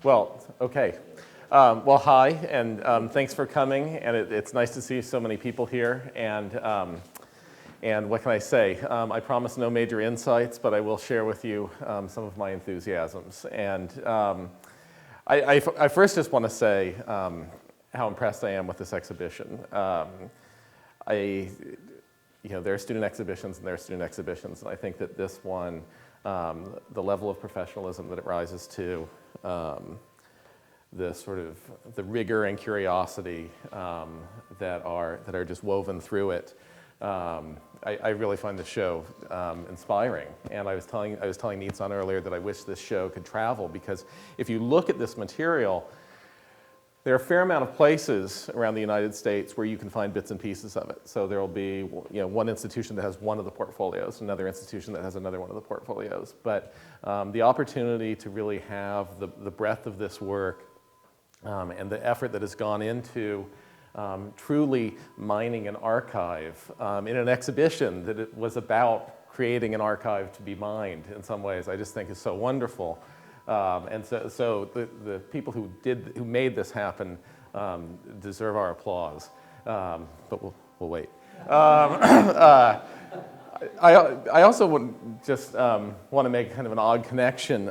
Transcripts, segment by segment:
Well, okay. Well, hi, and thanks for coming. And it's nice to see so many people here. And what can I say? I promise no major insights, but I will share with you some of my enthusiasms. And I first just want to say how impressed I am with this exhibition. There are student exhibitions and there are student exhibitions, and I think that this one, the level of professionalism that it rises to, the rigor and curiosity that are just woven through it. I really find the show inspiring, and I was telling Nitsan earlier that I wish this show could travel, because if you look at this material, there are a fair amount of places around the United States where you can find bits and pieces of it. So there will be one institution that has one of the portfolios, another institution that has another one of the portfolios. But the opportunity to really have the breadth of this work and the effort that has gone into truly mining an archive in an exhibition that it was about creating an archive to be mined in some ways, I just think is so wonderful. And so the people who made this happen deserve our applause, but we'll wait. I also would just want to make kind of an odd connection.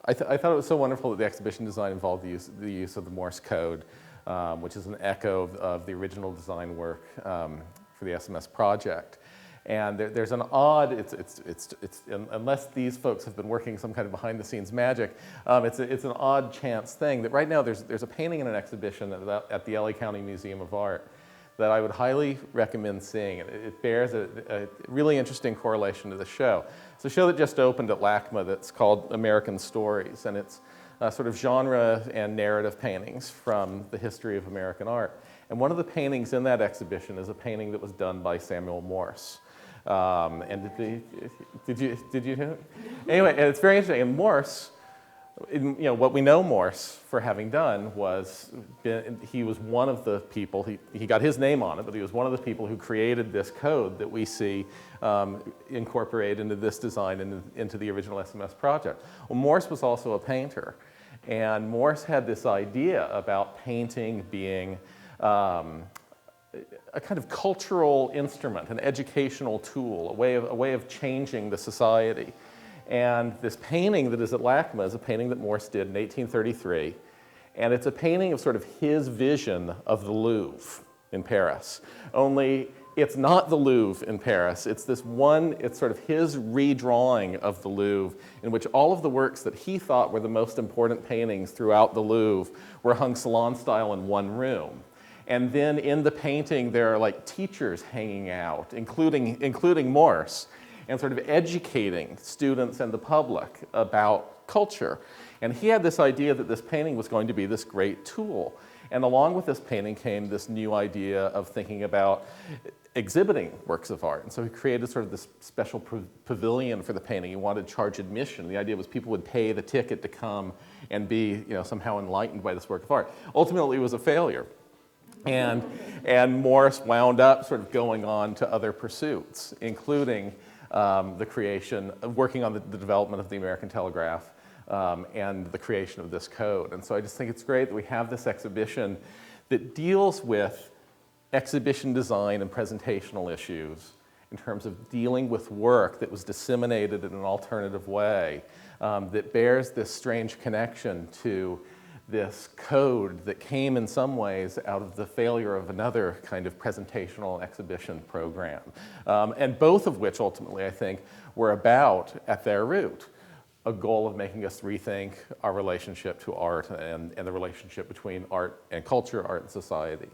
I thought it was so wonderful that the exhibition design involved the use of the Morse code, which is an echo of the original design work for the SMS project. And there's an odd, unless these folks have been working some kind of behind-the-scenes magic, it's an odd chance thing that right now there's a painting in an exhibition at the LA County Museum of Art that I would highly recommend seeing. It bears a really interesting correlation to the show. It's a show that just opened at LACMA that's called American Stories, and it's sort of genre and narrative paintings from the history of American art. And one of the paintings in that exhibition is a painting that was done by Samuel Morse. And did you know? Anyway, and it's very interesting. And Morse, what we know Morse for having done was he was one of the people. He got his name on it, but he was one of the people who created this code that we see incorporated into this design and into the original SMS project. Well, Morse was also a painter, and Morse had this idea about painting being a kind of cultural instrument, an educational tool, a way of changing the society. And this painting that is at LACMA is a painting that Morse did in 1833, and it's a painting of sort of his vision of the Louvre in Paris. Only it's not the Louvre in Paris, it's sort of his redrawing of the Louvre, in which all of the works that he thought were the most important paintings throughout the Louvre were hung salon style in one room. And then in the painting, there are like teachers hanging out, including Morse, and sort of educating students and the public about culture. And he had this idea that this painting was going to be this great tool. And along with this painting came this new idea of thinking about exhibiting works of art. And so he created sort of this special pavilion for the painting. He wanted to charge admission. The idea was people would pay the ticket to come and be somehow enlightened by this work of art. Ultimately, it was a failure. And Morse wound up sort of going on to other pursuits, including working on the development of the American Telegraph and the creation of this code. And so I just think it's great that we have this exhibition that deals with exhibition design and presentational issues in terms of dealing with work that was disseminated in an alternative way, that bears this strange connection to this code that came in some ways out of the failure of another kind of presentational exhibition program. And both of which ultimately, I think, were about, at their root, a goal of making us rethink our relationship to art and the relationship between art and culture, art and society.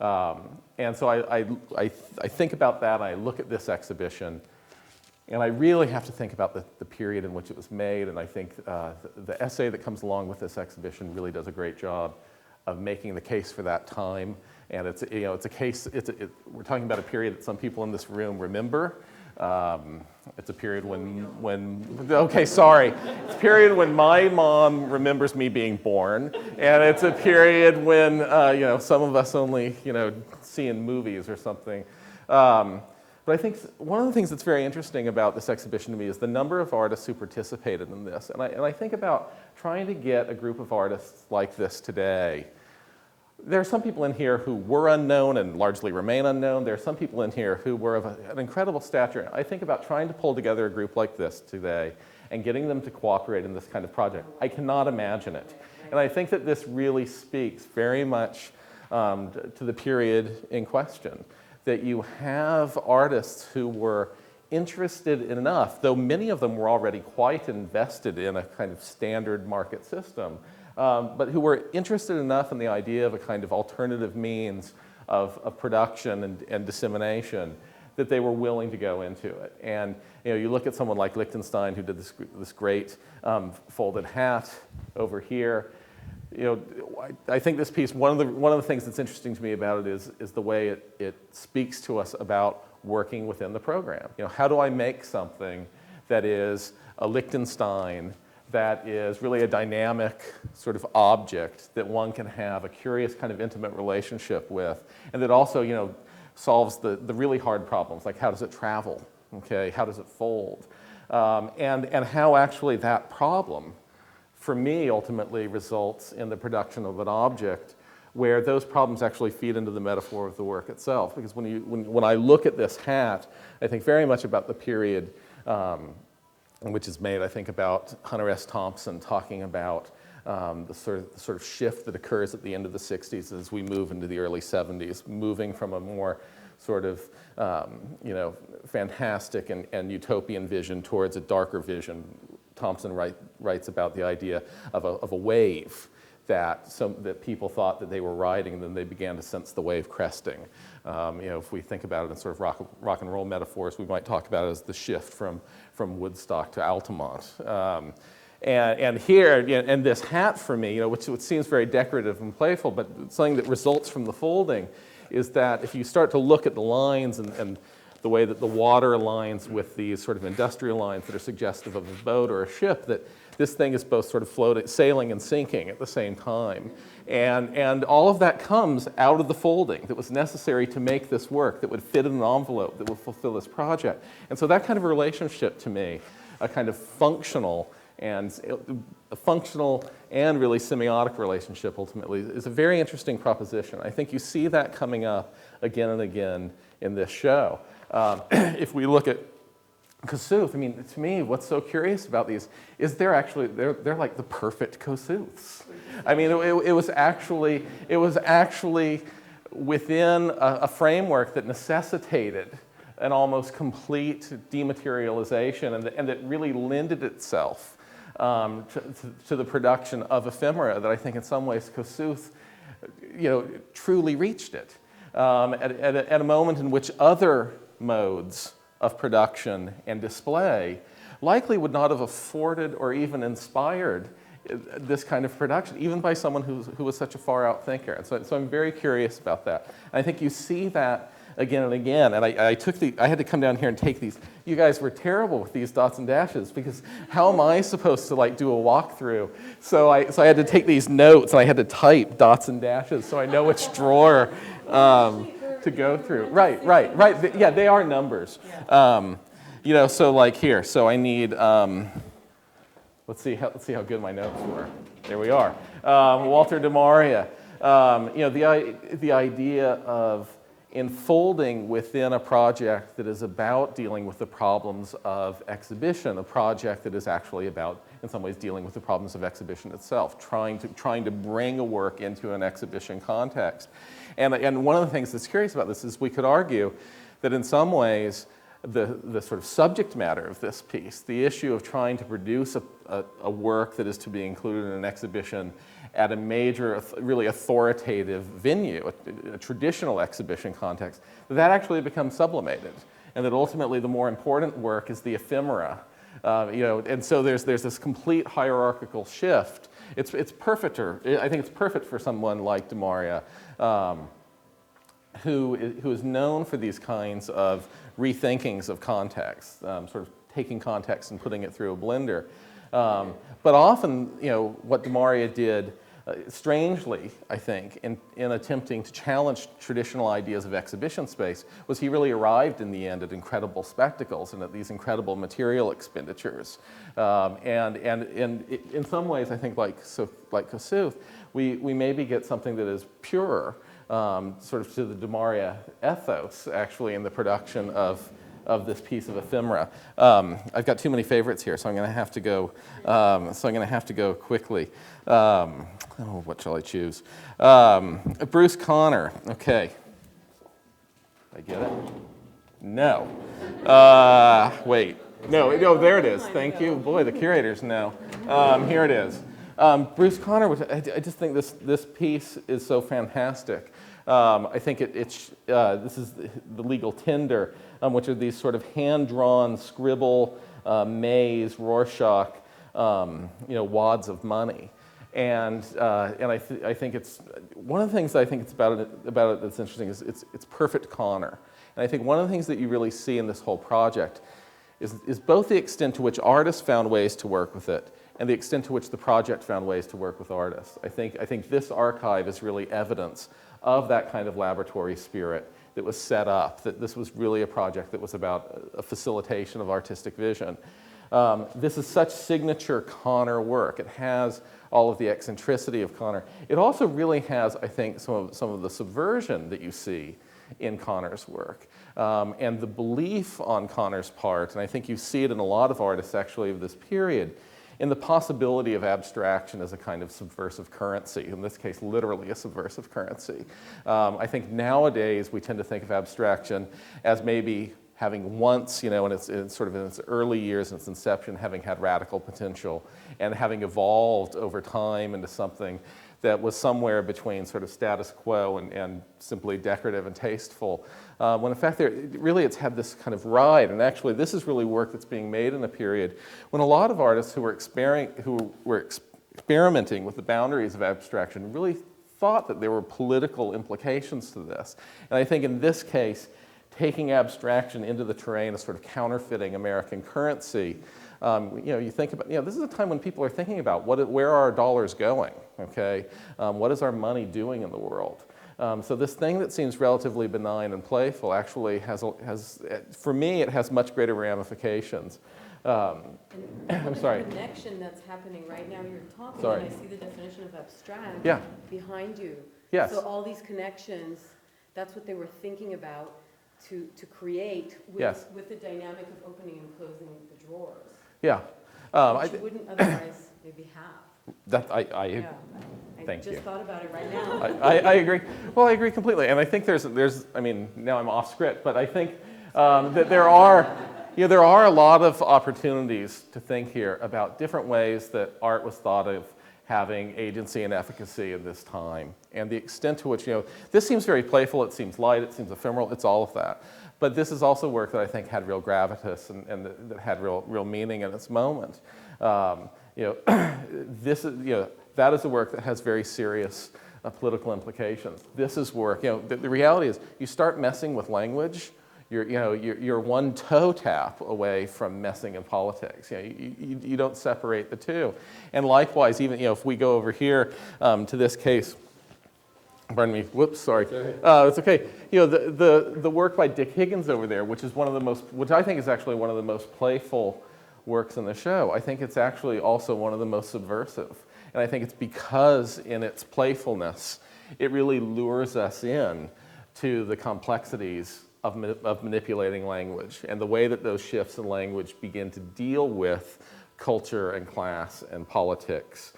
And so I think about that, and I look at this exhibition, and I really have to think about the period in which it was made, and I think the essay that comes along with this exhibition really does a great job of making the case for that time. And it's a case. We're talking about a period that some people in this room remember. It's a period it's a period when my mom remembers me being born, and it's a period when some of us only see in movies or something. But I think one of the things that's very interesting about this exhibition to me is the number of artists who participated in this. And I think about trying to get a group of artists like this today. There are some people in here who were unknown and largely remain unknown. There are some people in here who were of an incredible stature. I think about trying to pull together a group like this today and getting them to cooperate in this kind of project. I cannot imagine it. And I think that this really speaks very much to the period in question, that you have artists who were interested enough, though many of them were already quite invested in a kind of standard market system, but who were interested enough in the idea of a kind of alternative means of production and dissemination that they were willing to go into it. And you look at someone like Lichtenstein, who did this great folded hat over here. I think this piece, one of the things that's interesting to me about it is the way it speaks to us about working within the program. How do I make something that is a Lichtenstein, that is really a dynamic sort of object that one can have a curious kind of intimate relationship with, and that also, solves the really hard problems, like how does it travel, okay? How does it fold? And how actually that problem, for me, ultimately results in the production of an object where those problems actually feed into the metaphor of the work itself. Because when I look at this hat, I think very much about the period in which it's made. I think about Hunter S. Thompson talking about the sort of shift that occurs at the end of the 60s as we move into the early 70s, moving from a more sort of fantastic and utopian vision towards a darker vision. Thompson writes about the idea of a wave that people thought that they were riding, and then they began to sense the wave cresting. If we think about it in sort of rock and roll metaphors, we might talk about it as the shift from Woodstock to Altamont. And here, and this hat for me, which seems very decorative and playful, but something that results from the folding is that if you start to look at the lines and the way that the water aligns with these sort of industrial lines that are suggestive of a boat or a ship, that this thing is both sort of floating, sailing and sinking at the same time. And all of that comes out of the folding that was necessary to make this work, that would fit in an envelope, that would fulfill this project. And so that kind of relationship to me, a kind of functional and really semiotic relationship ultimately, is a very interesting proposition. I think you see that coming up again and again in this show. If we look at Kossuth, I mean, to me, what's so curious about these is they're like the perfect Kossuths. I mean, it was actually within a framework that necessitated an almost complete dematerialization, and that really lended itself to the production of ephemera that I think in some ways Kossuth, truly reached it at a moment in which other modes of production and display likely would not have afforded or even inspired this kind of production, even by someone who was such a far-out thinker. And so I'm very curious about that. And I think you see that again and again. And I had to come down here and take these. You guys were terrible with these dots and dashes, because how am I supposed to do a walkthrough? So I had to take these notes, and I had to type dots and dashes so I know which drawer to go through. Right. Yeah, they are numbers. So like here. So I need. Let's see how good my notes were. There we are. Walter de Maria. The idea of enfolding within a project that is about dealing with the problems of exhibition, a project that is actually about, in some ways, dealing with the problems of exhibition itself, trying to bring a work into an exhibition context. And one of the things that's curious about this is we could argue that in some ways the sort of subject matter of this piece, the issue of trying to produce a work that is to be included in an exhibition at a major, really authoritative venue, a traditional exhibition context, that actually becomes sublimated, and that ultimately the more important work is the ephemera. And so there's this complete hierarchical shift. It's perfect, I think it's perfect for someone like de Maria, who is known for these kinds of rethinkings of context, sort of taking context and putting it through a blender. But often, what de Maria did strangely, I think, in attempting to challenge traditional ideas of exhibition space, was he really arrived in the end at incredible spectacles and at these incredible material expenditures. And in some ways, I think, like Kossuth, we maybe get something that is purer, sort of to the du Maurier ethos, actually, in the production of this piece of ephemera. I've got too many favorites here, so I'm going to have to go. Quickly. What shall I choose? Bruce Conner. Okay. Did I get it? No. Wait. No. There it is. Thank you. Boy, the curators know. Here it is. Bruce Conner was. I just think this piece is so fantastic. I think this is the legal tender, which are these sort of hand-drawn scribble, maze, Rorschach, wads of money. And I think it's one of the things I think it's about it that's interesting is it's perfect Conner. And I think one of the things that you really see in this whole project is both the extent to which artists found ways to work with it and the extent to which the project found ways to work with artists. I think this archive is really evidence of that kind of laboratory spirit that was set up, that this was really a project that was about a facilitation of artistic vision. This is such signature Conner work. It has all of the eccentricity of Conner. It also really has, I think, some of the subversion that you see in Conner's work. And the belief on Conner's part, and I think you see it in a lot of artists actually of this period, in the possibility of abstraction as a kind of subversive currency, in this case literally a subversive currency. I think nowadays we tend to think of abstraction as maybe having once, in its sort of in its early years, in its inception, having had radical potential and having evolved over time into something that was somewhere between sort of status quo and simply decorative and tasteful. When in fact, it's had this kind of ride, and actually this is really work that's being made in a period when a lot of artists who were experimenting with the boundaries of abstraction really thought that there were political implications to this. And I think in this case, taking abstraction into the terrain of sort of counterfeiting American currency, you think about, this is a time when people are thinking about where are our dollars going, okay? What is our money doing in the world? So this thing that seems relatively benign and playful actually has for me, it has much greater ramifications. I'm sorry. The connection that's happening right now, you're talking, Sorry. and I see the definition of abstract behind you. Yes. So all these connections, that's what they were thinking about to create with the dynamic of opening and closing the drawers. Yeah. Which you wouldn't otherwise maybe have. I Thank you. I just thought about it right now. I agree. Well, I agree completely. And I think there's now I'm off script, but I think that there are a lot of opportunities to think here about different ways that art was thought of having agency and efficacy in this time. And the extent to which, this seems very playful, it seems light, it seems ephemeral, it's all of that. But this is also work that I think had real gravitas and that had real meaning in its moment. This is, that is a work that has very serious political implications. This is work, the reality is you start messing with language, you're one toe tap away from messing in politics. You don't separate the two. And likewise, even if we go over here to this case, pardon me, whoops, sorry. It's okay. The work by Dick Higgins over there, which I think is actually one of the most playful works in the show. I think it's actually also one of the most subversive. And I think it's because in its playfulness, it really lures us in to the complexities of manipulating language and the way that those shifts in language begin to deal with culture and class and politics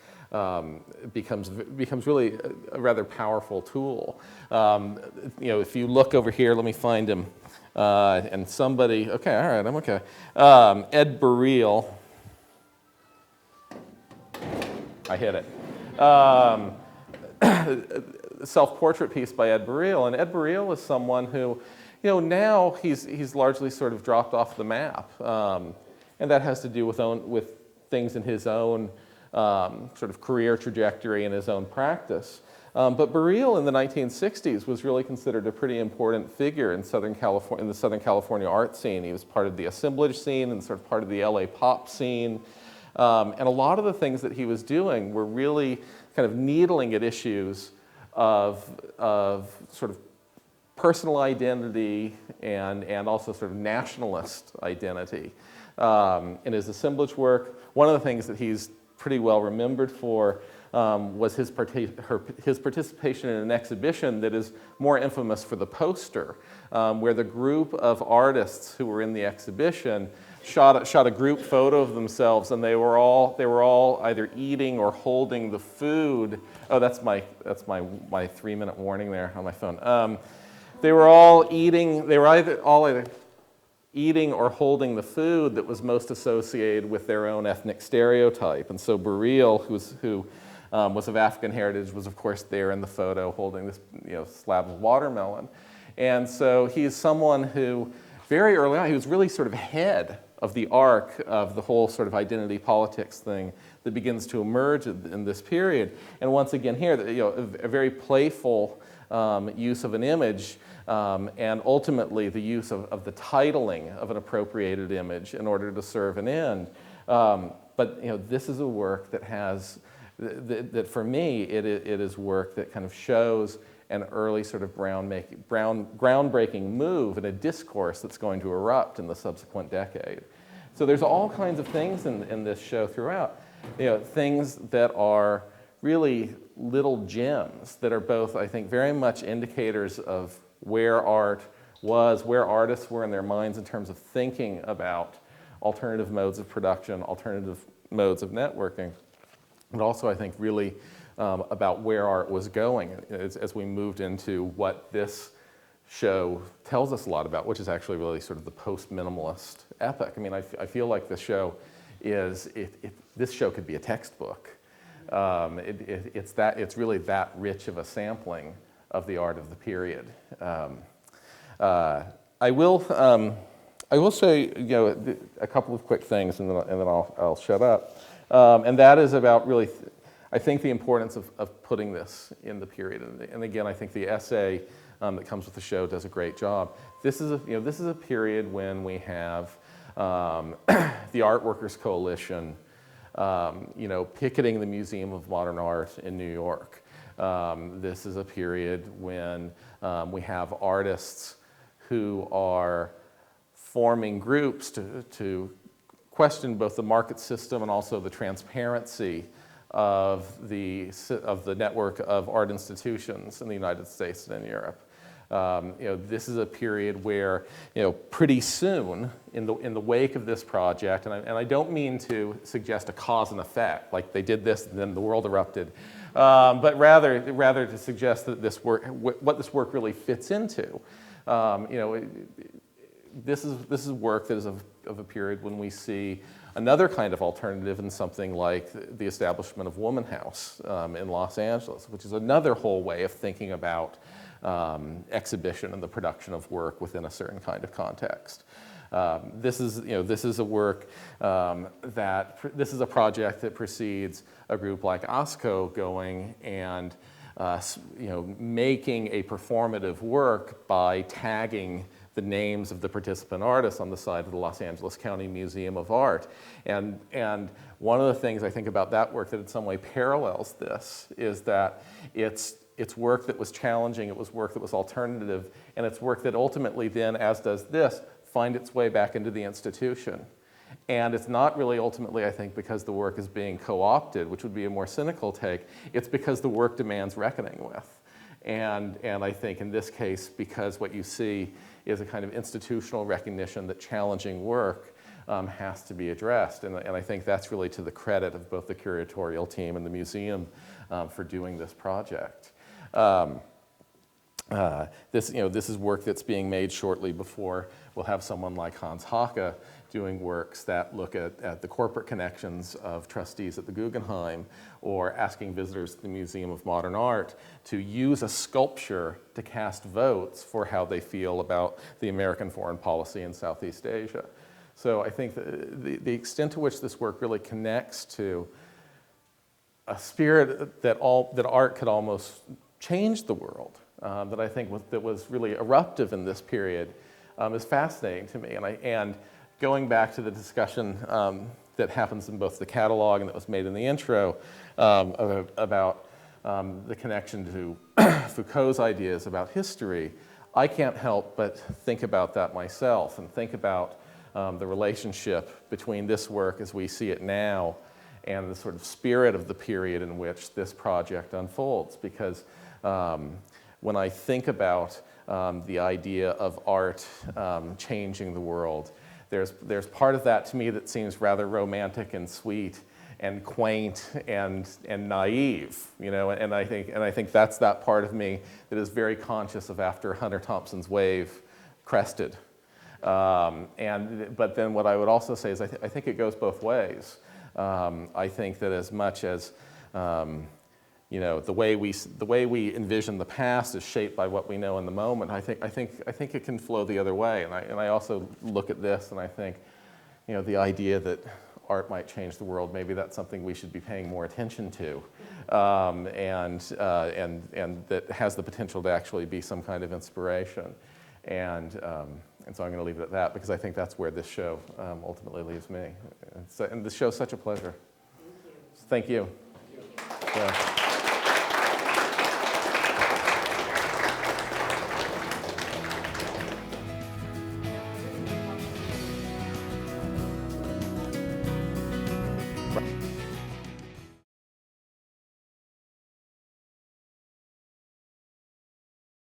becomes really a rather powerful tool. If you look over here, let me find him. And somebody, okay, all right, I'm okay. Ed Burrell. I hit it. Self-portrait piece by Ed Burrell. And Ed Burrell is someone who, now he's largely sort of dropped off the map. And that has to do with things in his own sort of career trajectory and his own practice. But Burrell in the 1960s was really considered a pretty important figure in the Southern California art scene. He was part of the assemblage scene and sort of part of the LA pop scene. And a lot of the things that he was doing were really kind of needling at issues of sort of personal identity and also sort of nationalist identity. In his assemblage work, one of the things that he's pretty well remembered for was his participation in an exhibition that is more infamous for the poster, where the group of artists who were in the exhibition shot a group photo of themselves, and they were all either eating or holding the food. Oh, that's my 3-minute warning there on my phone. They were all eating. They were either eating or holding the food that was most associated with their own ethnic stereotype. And so Burrell, who was of African heritage, was of course there in the photo holding this slab of watermelon. And so he's someone who very early on, he was really sort of ahead of the arc of the whole sort of identity politics thing that begins to emerge in this period. And once again here, a very playful use of an image, and ultimately the use of the titling of an appropriated image in order to serve an end. But this is a work that has, that for me, it is work that kind of shows an early sort of groundbreaking move in a discourse that's going to erupt in the subsequent decade. So there's all kinds of things in this show throughout, things that are really little gems that are both, I think, very much indicators of where art was, where artists were in their minds in terms of thinking about alternative modes of production, alternative modes of networking, but also, I think, really about where art was going as we moved into what this show tells us a lot about, which is actually really sort of the post-minimalist epoch. I mean, I feel like this show this show could be a textbook. It's really that rich of a sampling of the art of the period. I will say a couple of quick things, and then I'll shut up. And that is about really, I think, the importance of putting this in the period. And again, I think the essay that comes with the show does a great job. This is a period when we have the Art Workers Coalition, picketing the Museum of Modern Art in New York. This is a period when we have artists who are forming groups to question both the market system and also the transparency of the network of art institutions in the United States and in Europe. This is a period where, pretty soon, in the wake of this project, and I don't mean to suggest a cause and effect, like they did this and then the world erupted, but rather to suggest that this work, what this work really fits into. This is work that is of a period when we see another kind of alternative in something like the establishment of Woman House in Los Angeles, which is another whole way of thinking about exhibition and the production of work within a certain kind of context. This is a work this is a project that precedes a group like OSCO going and making a performative work by tagging the names of the participant artists on the side of the Los Angeles County Museum of Art. And one of the things I think about that work that in some way parallels this is that it's work that was challenging, it was work that was alternative, and it's work that ultimately then, as does this, find its way back into the institution. And it's not really ultimately, I think, because the work is being co-opted, which would be a more cynical take. It's because the work demands reckoning with. And I think in this case, because what you see is a kind of institutional recognition that challenging work has to be addressed. And I think that's really to the credit of both the curatorial team and the museum for doing this project. This is work that's being made shortly before we'll have someone like Hans Hake doing works that look at the corporate connections of trustees at the Guggenheim, or asking visitors to the Museum of Modern Art to use a sculpture to cast votes for how they feel about the American foreign policy in Southeast Asia. So I think the extent to which this work really connects to a spirit that art could almost change the world, that I think was really eruptive in this period, is fascinating to me. And going back to the discussion that happens in both the catalog and that was made in the intro about the connection to Foucault's ideas about history, I can't help but think about that myself and think about the relationship between this work as we see it now and the sort of spirit of the period in which this project unfolds. Because when I think about the idea of art changing the world, there's part of that to me that seems rather romantic and sweet and quaint and naive, you know, and I think that's that part of me that is very conscious of after Hunter Thompson's wave crested. But then what I would also say is I think it goes both ways. I think that as much as you know, the way we envision the past is shaped by what we know in the moment, I think it can flow the other way. And I also look at this and I think, you know, the idea that art might change the world, maybe that's something we should be paying more attention to, and that has the potential to actually be some kind of inspiration. And so I'm going to leave it at that because I think that's where this show ultimately leaves me. And this show is such a pleasure. Thank you. Thank you. Yeah.